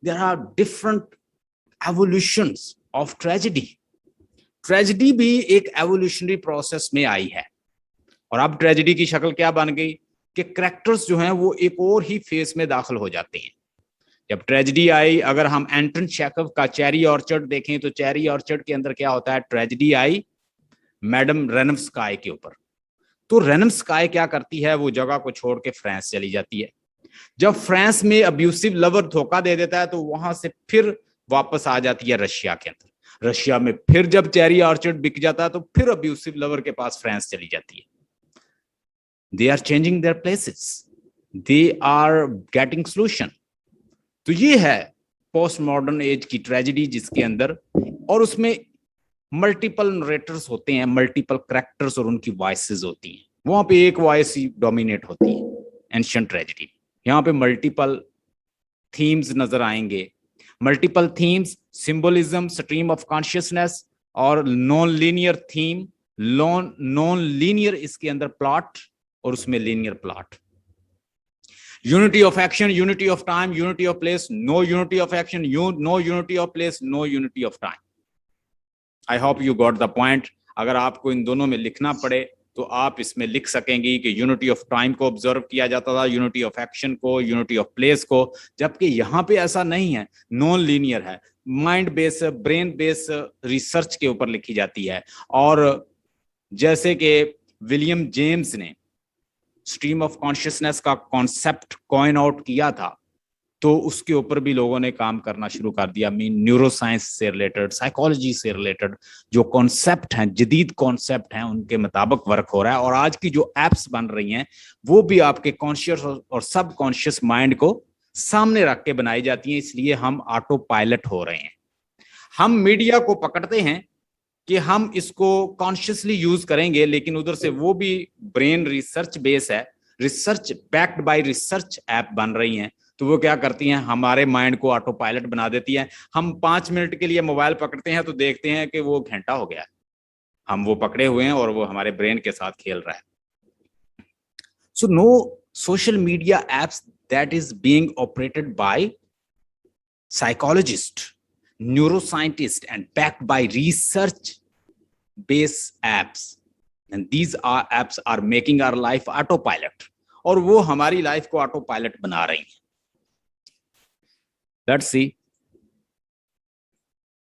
there are different evolutions of tragedy. Tragedy भी एक evolutionary process में आई है, और अब ट्रेजिडी की शक्ल क्या बन गई कि कैरेक्टर्स जो हैं वो एक और ही फेज में दाखिल हो जाते हैं। जब ट्रेजिडी आई, अगर हम एंटन चेखव का चेरी ऑर्चर्ड देखें तो चेरी ऑर्चर्ड के अंदर क्या होता है, ट्रेजिडी आई मैडम रेनम्स्काय के ऊपर। तो रेनम्स्काय क्या करती है, वो जगह को छोड़ के फ्रांस चली जाती है। जब फ्रांस में अब्यूसिव लवर धोखा दे देता है तो वहां से फिर वापस आ जाती है रशिया के अंदर। रशिया में फिर जब चेरी ऑर्चर्ड बिक जाता है तो फिर अब्यूसिव लवर के पास फ्रांस चली जाती है। They are changing their places, they are getting solution. तो ये है पोस्ट मॉडर्न एज की ट्रेजिडी, जिसके अंदर और उसमें मल्टीपल नरेटर्स होते हैं, मल्टीपल कैरेक्टर्स और उनकी वॉइसेस होती हैं। वहां पे एक वॉइस ही डोमिनेट होती है एंशिएंट ट्रेजिडी। यहाँ पे मल्टीपल थीम्स नजर आएंगे, multiple themes, symbolism, stream of consciousness और non linear theme. Non linear इसके अंदर प्लॉट और उसमें linear plot. Unity of action, unity of time, unity of place, no unity of action, no unity of place, no unity of time. I hope you got the point. अगर आपको इन दोनों में लिखना पड़े तो आप इसमें लिख सकेंगे कि यूनिटी ऑफ टाइम को ऑब्जर्व किया जाता था, यूनिटी ऑफ एक्शन को, यूनिटी ऑफ प्लेस को, जबकि यहाँ पे ऐसा नहीं है, नॉन लीनियर है, mind base, brain base research के ऊपर लिखी जाती है। और जैसे कि विलियम जेम्स ने स्ट्रीम ऑफ कॉन्शियसनेस का कॉन्सेप्ट कॉइन आउट किया था, तो उसके ऊपर भी लोगों ने काम करना शुरू कर दिया। मीन न्यूरोसाइंस से रिलेटेड, साइकोलॉजी से रिलेटेड जो कॉन्सेप्ट हैं, जदीद कॉन्सेप्ट हैं, उनके मुताबिक वर्क हो रहा है। और आज की जो एप्स बन रही हैं वो भी आपके कॉन्शियस और सब कॉन्शियस माइंड को सामने रख के बनाई जाती हैं, इसलिए हम ऑटो पायलट हो रहे हैं। हम मीडिया को पकड़ते हैं कि हम इसको कॉन्शियसली यूज करेंगे, लेकिन उधर से वो भी ब्रेन रिसर्च बेस है, research backed by research app बन रही हैं। तो वो क्या करती हैं, हमारे माइंड को ऑटो पायलट बना देती हैं। हम 5 मिनट के लिए मोबाइल पकड़ते हैं तो देखते हैं कि वो घंटा हो गया, हम वो पकड़े हुए हैं और वो हमारे ब्रेन के साथ खेल रहा है। So no social media apps that is being operated by psychologist, neuroscientists and backed by research based apps, and these apps are making our life autopilot, और वो हमारी लाइफ को ऑटो पायलट बना रही हैं। Let's see.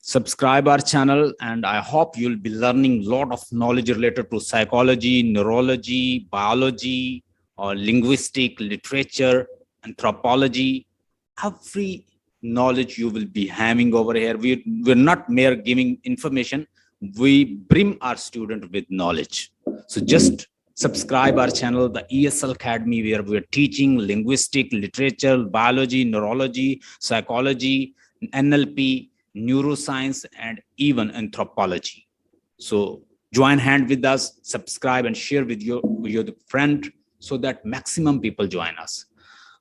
Subscribe our channel and I hope you'll be learning a lot of knowledge related to psychology, neurology, biology, or linguistic, literature, anthropology, every knowledge you will be having over here. We're not mere giving information, we bring our student with knowledge. So just subscribe our channel, the ESL Academy, where we're teaching linguistic, literature, biology, neurology, psychology, NLP, neuroscience, and even anthropology. So join hand with us, subscribe and share with your friend so that maximum people join us.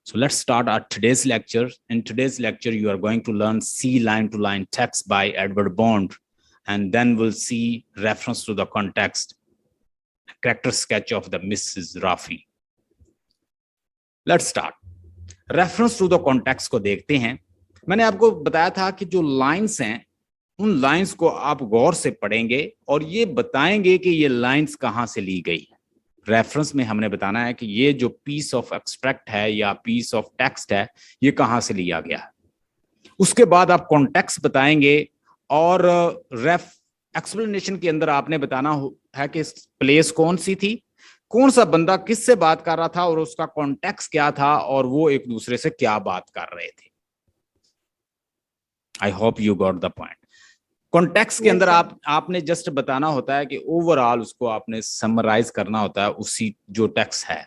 So let's start our today's lecture. In today's lecture, you are going to learn C line-to-line text by Edward Bond, and then we'll see reference to the context, character sketch of the Mrs. Rafi. Let's start. Reference to the context को देखते हैं। मैंने आपको बताया था कि जो lines हैं, उन लाइन्स को आप गौर से पढ़ेंगे और ये बताएंगे कि ये लाइन्स कहाँ से ली गई है। रेफरेंस में हमने बताना है कि ये जो पीस ऑफ एक्सट्रैक्ट है या पीस ऑफ टेक्स्ट है, ये कहाँ से लिया गया है। उसके बाद आप कॉन्टेक्स्ट बताएंगे और एक्सप्लेनेशन के अंदर आपने बताना है कि प्लेस कौन सी थी, कौन सा बंदा किससे बात कर रहा था और उसका कॉन्टेक्स्ट क्या था और वो एक दूसरे से क्या बात कर रहे थे। आई hope you got the point. Context के अंदर आपने जस्ट बताना होता है कि ओवरऑल उसको आपने समराइज करना होता है, उसी जो टेक्स्ट है,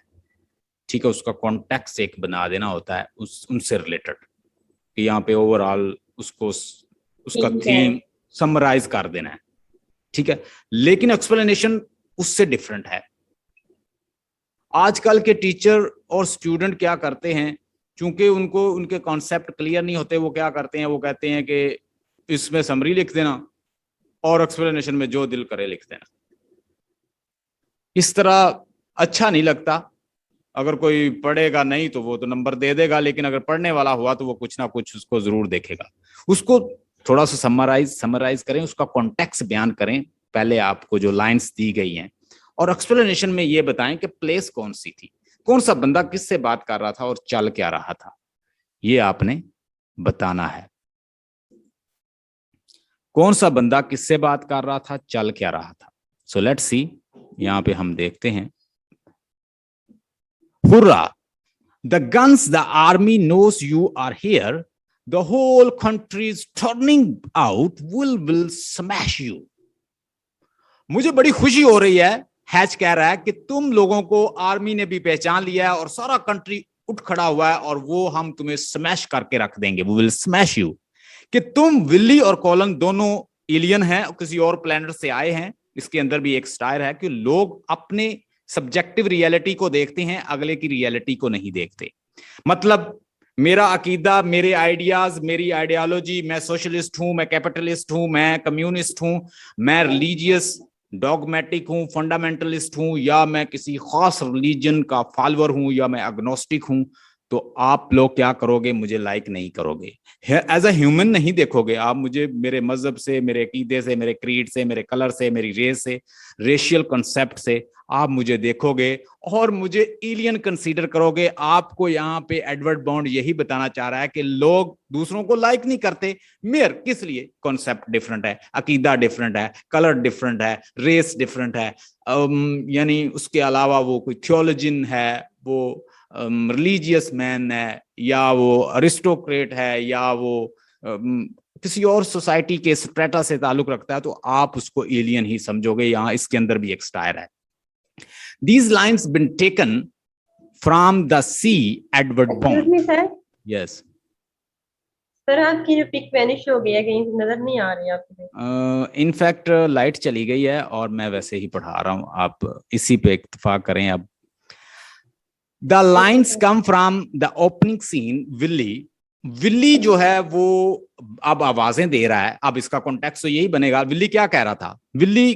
ठीक है, उसका कॉन्टेक्स्ट एक बना देना होता है उनसे रिलेटेड, कि यहाँ पे ओवरऑल उसको उसका थीम समराइज कर देना है, ठीक है। लेकिन एक्सप्लेनेशन उससे डिफरेंट है। आजकल के टीचर और स्टूडेंट क्या करते हैं, चूंकि उनको उनके कॉन्सेप्ट क्लियर नहीं होते, वो क्या करते हैं, वो कहते हैं कि इसमें समरी लिख देना और एक्सप्लेनेशन में जो दिल करे लिख देना। इस तरह अच्छा नहीं लगता, अगर कोई पढ़ेगा नहीं तो वो तो नंबर दे देगा, लेकिन अगर पढ़ने वाला हुआ तो वो कुछ ना कुछ उसको जरूर देखेगा। उसको थोड़ा सा समराइज करें, उसका कॉन्टेक्स्ट बयान करें, पहले आपको जो लाइंस दी गई हैं, और एक्सप्लेनेशन में ये बताएं कि प्लेस कौन सी थी, कौन सा बंदा किससे बात कर रहा था और चल क्या रहा था, ये आपने बताना है। कौन सा बंदा किससे बात कर रहा था, चल क्या रहा था। सो लेट्स सी, यहां पे हम देखते हैं। Hurrah, the guns, the army knows you are here, the whole country is turning out, will smash you। मुझे बड़ी खुशी हो रही है, हैच कह रहा है कि तुम लोगों को आर्मी ने भी पहचान लिया है और सारा कंट्री उठ खड़ा हुआ है और वो हम तुम्हें स्मैश करके रख देंगे, वो विल स्मैश यू। कि तुम विल्ली और कॉलन दोनों एलियन हैं, किसी और प्लेनेट से आए हैं। इसके अंदर भी एक स्टाइल है कि लोग अपने सब्जेक्टिव रियलिटी को देखते हैं, अगले की रियलिटी को नहीं देखते। मतलब मेरा अकीदा, मेरे आइडियाज, मेरी आइडियोलॉजी, मैं सोशलिस्ट हूं, मैं कैपिटलिस्ट हूं, मैं कम्युनिस्ट हूं, मैं रिलीजियस डॉगमेटिक हूं, फंडामेंटलिस्ट हूं, या मैं किसी खास रिलीजन का फॉलोअर हूं, या मैं एग्नोस्टिक हूं, तो आप लोग क्या करोगे, मुझे लाइक नहीं करोगे, एज अ ह्यूमन नहीं देखोगे आप मुझे, मेरे मजहब से, मेरे अकीदे से, मेरे क्रीड से, मेरे कलर से, मेरी रेस से, रेशियल कंसेप्ट से आप मुझे देखोगे और मुझे एलियन कंसीडर करोगे। आपको यहाँ पे एडवर्ड बॉन्ड यही बताना चाह रहा है कि लोग दूसरों को लाइक नहीं करते, मेयर किस लिए, कॉन्सेप्ट डिफरेंट है, अकीदा डिफरेंट है, कलर डिफरेंट है, रेस डिफरेंट है, यानी उसके अलावा वो कोई थियोलॉजिन है, वो रिलीजियस मैन है, या वो अरिस्टोक्रेट है, या वो किसी और सोसाइटी के स्ट्रेटा से ताल्लुक रखता है, तो आप उसको एलियन ही समझोगे। यहाँ इसके अंदर भी एक स्टायर है। These lines been taken from the C. Edward Bond. Excuse me, sir. Yes. Sir आपकी जो पिक वैनिश हो गई है, कहीं नजर नहीं आ रही आपको। इनफैक्ट लाइट चली गई है और मैं वैसे ही पढ़ा रहा हूँ, आप इसी पे इत्तेफाक करें। अब the lines come from the opening scene. Willy, Willy जो है वो अब आवाजें दे रहा है। अब इसका कॉन्टेक्स्ट तो यही बनेगा, विल्ली क्या कह रहा था, विल्ली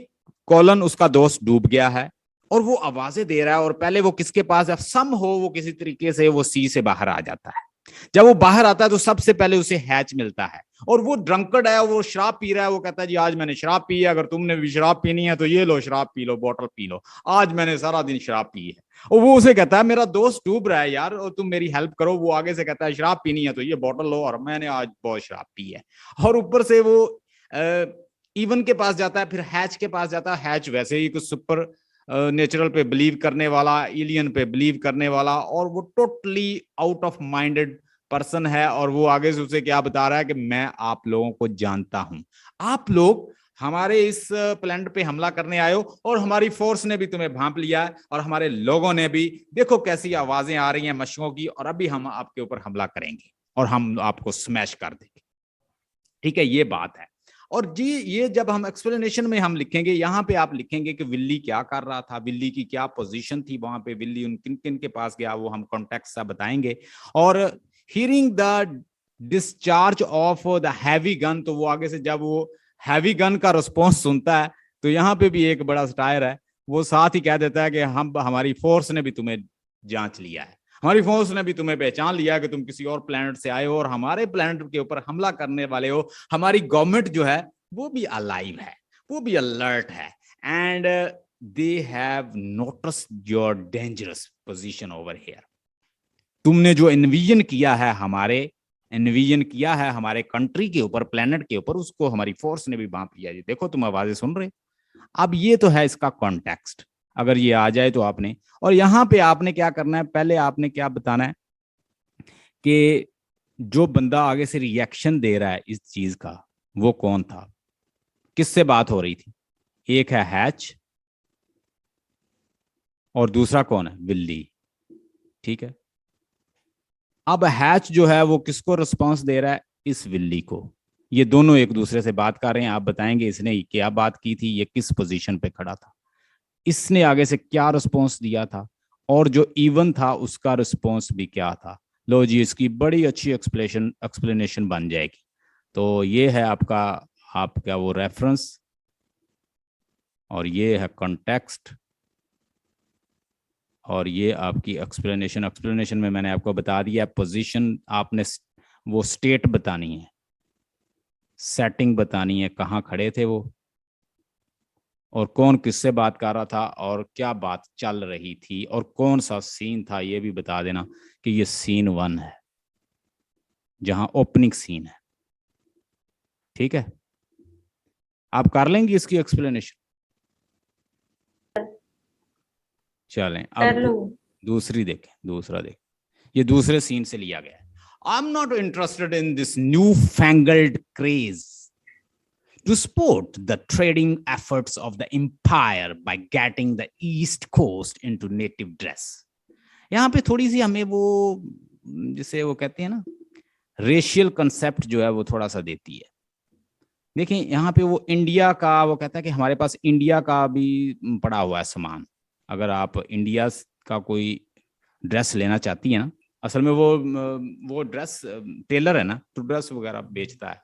कॉलन उसका दोस्त डूब गया है और वो आवाजें दे रहा है, और पहले वो किसके पास, जब सम हो वो किसी तरीके से वो सी से बाहर आ जाता है। जब वो बाहर आता है तो सबसे पहले उसे हैच मिलता है, और वो ड्रंकर्ड है, वो शराब पी रहा है। वो कहता है जी आज मैंने शराब पी है, अगर तुमने भी शराब पीनी है तो ये लो शराब पी लो, बोतल पी लो, आज मैंने सारा दिन शराब पी है। और वो उसे कहता है मेरा दोस्त डूब रहा है यार, और तुम मेरी हेल्प करो। वो आगे से कहता है शराब पीनी है तो ये बोतल लो, और मैंने आज बहुत शराब पी है। और ऊपर से वो इवन के पास जाता है, फिर हैच के पास जाता है। हैच वैसे ही कुछ सुपर नेचुरल पे बिलीव करने वाला, एलियन पे बिलीव करने वाला, और वो totally out of minded person है। और वो आगे से उसे क्या बता रहा है कि मैं आप लोगों को जानता हूं, आप लोग हमारे इस प्लेनेट पे हमला करने आए हो, और हमारी फोर्स ने भी तुम्हें भांप लिया है, और हमारे लोगों ने भी। देखो कैसी आवाजें आ रही हैं मशकों की, और अभी हम आपके ऊपर हमला करेंगे और हम आपको स्मैश कर देंगे। ठीक है, ये बात है। और जी ये जब हम एक्सप्लेनेशन में हम लिखेंगे, यहाँ पे आप लिखेंगे कि विल्ली क्या कर रहा था, विल्ली की क्या पोजीशन थी वहां पे, विल्ली उन किन किन के पास गया, वो हम कॉन्टेक्स्ट सा बताएंगे। और hearing the discharge of the heavy gun, तो वो आगे से जब वो हैवी गन का रिस्पॉन्स सुनता है, तो यहाँ पे भी एक बड़ा स्टायर है, वो साथ ही कह देता है कि हम, हमारी फोर्स ने भी तुम्हें जांच लिया है, हमारी फोर्स ने भी तुम्हें पहचान लिया कि तुम किसी और प्लेनेट से आए हो और हमारे प्लेनेट के ऊपर हमला करने वाले हो। हमारी गवर्नमेंट जो है वो भी अलाइव है, वो भी अलर्ट है, and they have noticed your dangerous position over here. तुमने जो इन्विजन किया है हमारे कंट्री के ऊपर, प्लेनेट के ऊपर, उसको हमारी फोर्स ने भी भांप लिया। जी देखो तुम आवाजें सुन रहे। अब ये तो है इसका कॉन्टेक्स्ट, अगर ये आ जाए तो आपने, और यहां पे आपने क्या करना है, पहले आपने क्या बताना है कि जो बंदा आगे से रिएक्शन दे रहा है इस चीज का, वो कौन था, किससे बात हो रही थी। एक है हैच और दूसरा कौन है, विल्ली। ठीक है, अब हैच जो है वो किसको रिस्पॉन्स दे रहा है, इस विल्ली को। ये दोनों एक दूसरे से बात कर रहे हैं, आप बताएंगे इसने क्या बात की थी, ये किस पोजीशन पे खड़ा था, इसने आगे से क्या रिस्पॉन्स दिया था, और जो इवन था उसका रिस्पॉन्स भी क्या था। लो जी, इसकी बड़ी अच्छी एक्सप्लेनेशन बन जाएगी। तो ये है आपका आपका वो रेफरेंस, और ये है कॉन्टेक्स्ट। और ये आपकी एक्सप्लेनेशन। एक्सप्लेनेशन में मैंने आपको बता दिया पोजीशन, आपने वो स्टेट बतानी है, सेटिंग बतानी है, कहाँ खड़े थे वो, और कौन किससे बात कर रहा था, और क्या बात चल रही थी, और कौन सा सीन था ये भी बता देना कि ये सीन 1 है, जहां ओपनिंग सीन है। ठीक है, आप कर लेंगे इसकी एक्सप्लेनेशन? चलें कर अब लूंगी। दूसरी देखें, दूसरा देखें, ये दूसरे सीन से लिया गया है। I am not interested in this newfangled craze to support the trading efforts of the empire by getting the east coast into native dress। यहाँ पे थोड़ी सी हमें वो, जिसे वो कहते हैं ना, रेशियल कंसेप्ट जो है वो थोड़ा सा देती है। देखिए यहाँ पे वो इंडिया का, वो कहता है कि हमारे पास इंडिया का भी पड़ा हुआ है सामान। अगर आप इंडिया का कोई ड्रेस लेना चाहती है ना, असल में वो ड्रेस टेलर है ना, तो ड्रेस वगैरह बेचता है,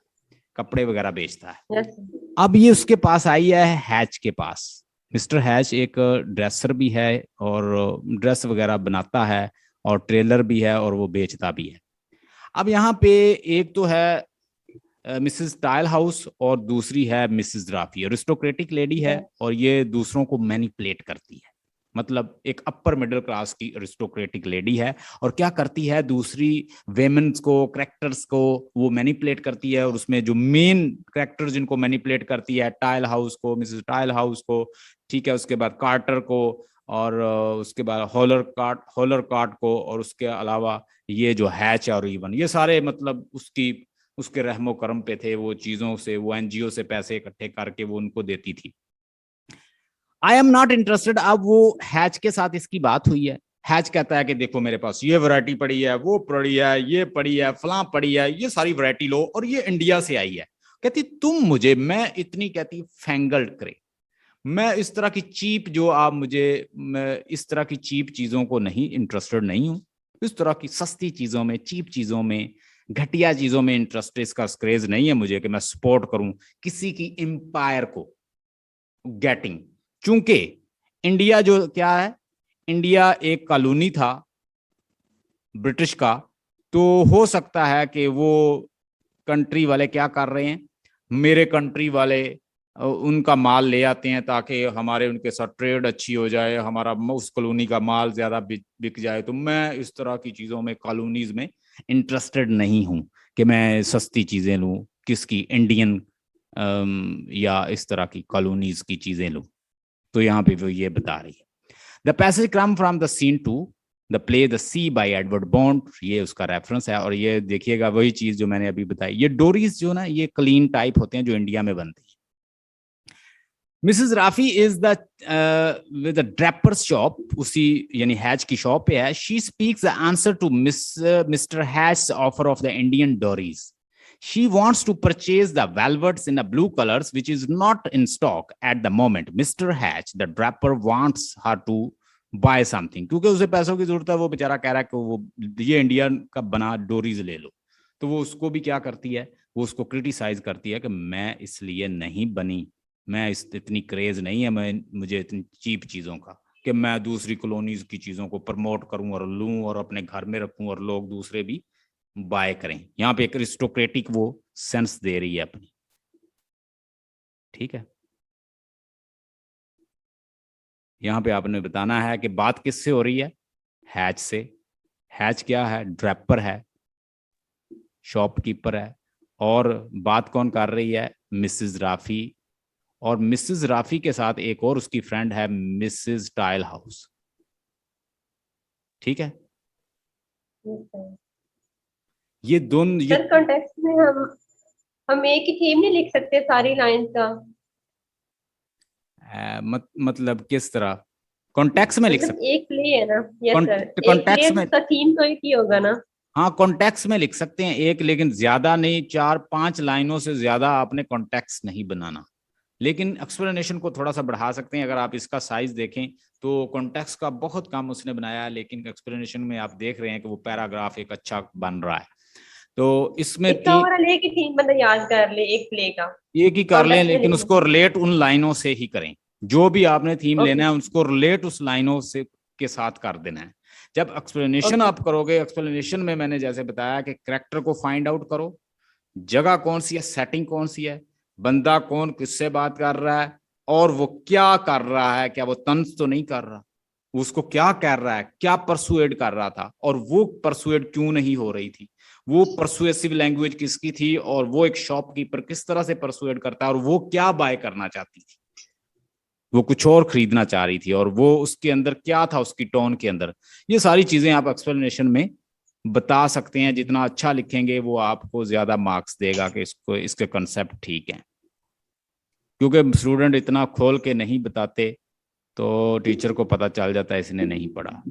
कपड़े वगैरह बेचता है। यस। अब ये उसके पास आई है हैच के पास। मिस्टर हैच एक ड्रेसर भी है और ड्रेस वगैरह बनाता है, और ट्रेलर भी है, और वो बेचता भी है। अब यहाँ पे एक तो है मिसेस टाइल हाउस, और दूसरी है मिसेस राफी। अरिस्टोक्रेटिक लेडी है, और ये दूसरों को मैनिपुलेट करती है, मतलब एक अपर मिडिल क्लास की अरिस्टोक्रेटिक लेडी है। और क्या करती है, दूसरी वेमेन्स को, करेक्टर्स को वो मैनिपुलेट करती है। और उसमें जो मेन करेक्टर जिनको मैनिपुलेट करती है, टाइल हाउस को, मिसेस टाइल हाउस को, ठीक है, उसके बाद कार्टर को, और उसके बाद हॉलर कार्ट को, और उसके अलावा ये जो हैच और इवन, ये सारे मतलब उसके रहमो करम पे थे। वो चीजों से, वो एनजीओ से पैसे इकट्ठे करके वो उनको देती थी। आई एम नॉट इंटरेस्टेड। अब वो हैच के साथ इसकी बात हुई है। हैच कहता है कि देखो मेरे पास ये वैरायटी पड़ी है, वो पड़ी है, ये पड़ी है, फलां पड़ी है, ये सारी वैरायटी लो, और ये इंडिया से आई है। कहती तुम मुझे, मैं इतनी, कहती फैंगल्ड करे, मैं इस तरह की चीप, जो आप मुझे, मैं इस तरह की चीप चीजों को नहीं इंटरेस्टेड नहीं हूं। इस तरह की सस्ती चीजों में, चीप चीजों में, घटिया चीजों में इंटरेस्ट, इसका क्रेज नहीं है मुझे कि मैं सपोर्ट करूं किसी की एम्पायर को गेटिंग। चूंकि इंडिया जो क्या है, इंडिया एक कॉलोनी था ब्रिटिश का, तो हो सकता है कि वो कंट्री वाले क्या कर रहे हैं, मेरे कंट्री वाले उनका माल ले आते हैं ताकि हमारे उनके साथ ट्रेड अच्छी हो जाए, हमारा उस कॉलोनी का माल ज्यादा बिक जाए। तो मैं इस तरह की चीजों में, कॉलोनीज में इंटरेस्टेड नहीं हूं कि मैं सस्ती चीजें लूं, किसकी, इंडियन या इस तरह की कॉलोनीज की चीजें लूं। तो यहाँ पे वो ये बता रही है। The passage come from the scene to the play the sea by Edward Bond, ये उसका रेफरेंस है। और ये देखिएगा वही चीज जो मैंने अभी बताई, ये डोरीज जो ना, ये क्लीन टाइप होते हैं जो इंडिया में बनते हैं। Mrs Rafi is the with drapers shop, उसी यानी हैच की शॉप पे है। She speaks the answer to Mr Hatch offer of the Indian dories. She wants to purchase the velvets in the blue colors, which is not in stock at the moment. Mr. Hatch, the draper, wants her to buy something, क्योंकि उसे पैसों की जरूरत है। वो बेचारा कह रहा है कि वो ये इंडिया का बना डोरीज ले लो। तो वो उसको भी क्या करती है, वो उसको क्रिटिसाइज करती है कि मैं इसलिए नहीं बनी, मैं इतनी क्रेज नहीं है मैं, मुझे इतनी चीप चीजों का, कि मैं दूसरी कॉलोनीज की चीजों को प्रमोट करूं और लूं और अपने घर में रखूं और लोग दूसरे भी बाय करें। यहां पे एक अरिस्टोक्रेटिक वो सेंस दे रही है अपनी। ठीक है, यहां पे आपने बताना है कि बात किससे हो रही है, हैच से। हैच क्या है, ड्रैपर है, शॉपकीपर है। और बात कौन कर रही है, मिसेस राफी। और मिसेस राफी के साथ एक और उसकी फ्रेंड है, मिसेस टाइल हाउस। ठीक है, ये दोनों, ये सर कॉन्टेक्स्ट में हम एक ही थीम नहीं लिख सकते सारी लाइन का? मतलब किस तरह कॉन्टेक्स्ट में लिख मतलब सकते, एक प्ले है ना? यस सर, एक प्ले कॉन्टेक्स्ट में, उसका थीम तो एक ही होगा ना? हाँ कॉन्टेक्स्ट में लिख सकते हैं एक, लेकिन ज्यादा नहीं, 4-5 लाइनों से ज्यादा आपने कॉन्टेक्स्ट नहीं बनाना। लेकिन एक्सप्लेनेशन को थोड़ा सा बढ़ा सकते हैं। अगर आप इसका साइज देखें तो कॉन्टेक्स्ट का बहुत कम उसने बनाया है, लेकिन एक्सप्लेनेशन में आप देख रहे हैं कि वो पैराग्राफ एक अच्छा बन रहा है। तो इसमें इसका ओवरऑल एक ही थीम मतलब याद कर ले एक प्ले का, एक ही कर लें, कॉन्टेक्स्ट में लेकिन लिखना। उसको रिलेट उन लाइनों से ही करें। जो भी आपने थीम ओके लेना है उसको रिलेट उस लाइनों से के साथ कर देना है। जब एक्सप्लेनेशन आप करोगे, एक्सप्लेनेशन में मैंने जैसे बताया कि कैरेक्टर को फाइंड आउट करो, जगह कौन सी है, सेटिंग कौन सी है, बंदा कौन किससे बात कर रहा है और वो क्या कर रहा है, क्या वो तंज तो नहीं कर रहा, उसको क्या कर रहा है, क्या परसुएड कर रहा था और वो परसुएड क्यों नहीं हो रही थी, वो परसुएसिव लैंग्वेज किसकी थी और वो एक शॉपकीपर किस तरह से परसुएड करता है और वो क्या बाय करना चाहती थी, वो कुछ और खरीदना चाह रही थी और वो उसके अंदर क्या था, उसकी टोन के अंदर। ये सारी चीजें आप एक्सप्लेनेशन में बता सकते हैं। जितना अच्छा लिखेंगे वो आपको ज्यादा मार्क्स देगा कि इसको इसके कंसेप्ट ठीक है, क्योंकि स्टूडेंट इतना खोल के नहीं बताते तो टीचर को पता चल जाता है इसने नहीं पढ़ा।